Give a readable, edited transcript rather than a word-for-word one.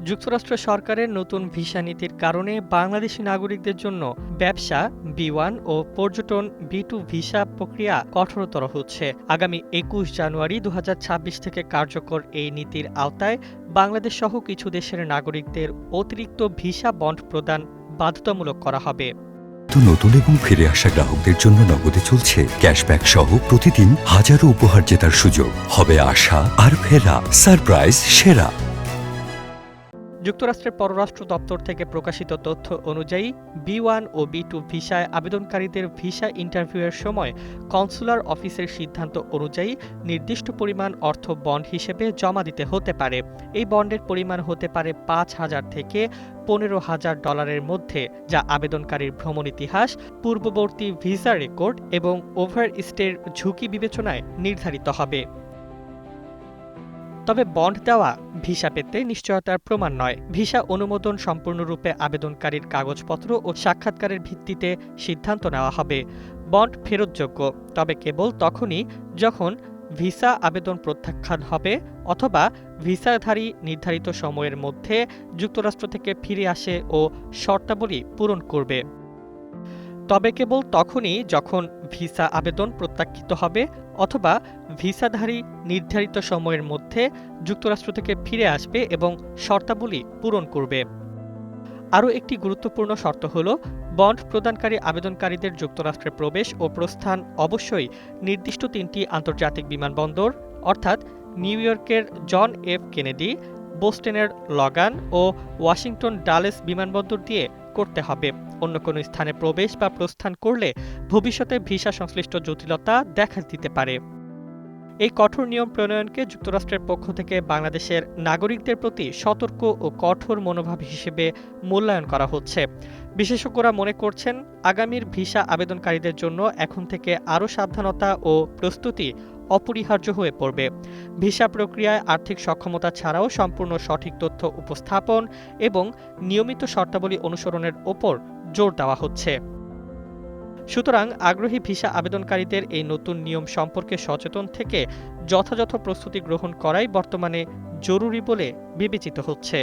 যুক্তরাষ্ট্র সরকারের নতুন ভিসা নীতির কারণে বাংলাদেশি নাগরিকদের জন্য ব্যবসা বি1 ও পর্যটন বি2 ভিসা প্রক্রিয়া কঠোরতর হচ্ছে। আগামী ২১ জানুয়ারি ২০২৬ থেকে কার্যকর এই নীতির আওতায় বাংলাদেশ সহ কিছু দেশের নাগরিকদের অতিরিক্ত ভিসা বন্ড প্রদান বাধ্যতামূলক করা হবে। নতুন এবং ফিরে আসা গ্রাহকদের জন্য নগদে চলছে ক্যাশব্যাক সহ প্রতিদিন হাজারো উপহার জেতার সুযোগ। হবে আশা আর ফেরা সারপ্রাইজ সেরা। যুক্তরাষ্ট্রের পররাষ্ট্র দপ্তর থেকে প্রকাশিত তথ্য অনুযায়ী বি1 ও বি2 ভিসায় আবেদনকারীদের ভিসা ইন্টারভিউয়ের সময় কনসুলার অফিসের সিদ্ধান্ত অনুযায়ী নির্দিষ্ট পরিমাণ অর্থ বন্ড হিসেবে জমা দিতে হতে পারে। এই বন্ডের পরিমাণ হতে পারে $৫,০০০ থেকে $১৫,০০০ মধ্যে, যা আবেদনকারীর ভ্রমণ ইতিহাস, পূর্ববর্তী ভিসা রেকর্ড এবং ওভারস্টের ঝুঁকি বিবেচনায় নির্ধারিত হবে। তবে বন্ড দেওয়া ভিসা পেতে নিশ্চয়তার প্রমাণ নয়। ভিসা অনুমোদন সম্পূর্ণরূপে আবেদনকারীর কাগজপত্র ও সাক্ষাৎকারের ভিত্তিতে সিদ্ধান্ত নেওয়া হবে। বন্ড ফেরতযোগ্য, তবে কেবল তখনই যখন ভিসা আবেদন প্রত্যাখ্যান হবে অথবা ভিসাধারী নির্ধারিত সময়ের মধ্যে যুক্তরাষ্ট্র থেকে ফিরে আসে ও শর্তাবলী পূরণ করবে। তবে কেবল তখনই যখন ভিসা আবেদন প্রত্যাখ্যিত হবে অথবা ভিসাধারী নির্ধারিত সময়ের মধ্যে যুক্তরাষ্ট্র থেকে ফিরে আসবে এবং শর্তাবলী পূরণ করবে। আরও একটি গুরুত্বপূর্ণ শর্ত হল, বন্ড প্রদানকারী আবেদনকারীদের যুক্তরাষ্ট্রে প্রবেশ ও প্রস্থান অবশ্যই নির্দিষ্ট ৩টি আন্তর্জাতিক বিমানবন্দর অর্থাৎ নিউ ইয়র্কের জন এফ কেনেডি, বোস্টনের লগান ও ওয়াশিংটন ডালেস বিমানবন্দর দিয়ে করতে হবে। অন্য কোনো স্থানে প্রবেশ বা প্রস্থান করলে ভবিষ্যতে ভিসা সংশ্লিষ্ট জটিলতা দেখা দিতে পারে। এই কঠোর নিয়ম প্রণয়নকে যুক্তরাষ্ট্রের পক্ষ থেকে বাংলাদেশের নাগরিকদের প্রতি সতর্ক ও কঠোর মনোভাব হিসেবে মূল্যায়ন করা হচ্ছে। বিশেষজ্ঞরা মনে করছেন, আগামীর ভিসা আবেদনকারীদের জন্য এখন থেকে আরও সাবধানতা ও প্রস্তুতি অপরিহার্য হয়ে পড়বে। ভিসা প্রক্রিয়ায় আর্থিক সক্ষমতা ছাড়াও সম্পূর্ণ সঠিক তথ্য উপস্থাপন এবং নিয়মিত শর্তাবলী অনুসরণের ওপর জোর দেওয়া হচ্ছে। সুতরাং আগ্রহী ভিসা আবেদনকারীদের এই নতুন নিয়ম সম্পর্কে সচেতন থেকে যথাযথ প্রস্তুতি গ্রহণ করাই বর্তমানে জরুরি বলে বিবেচিত হচ্ছে।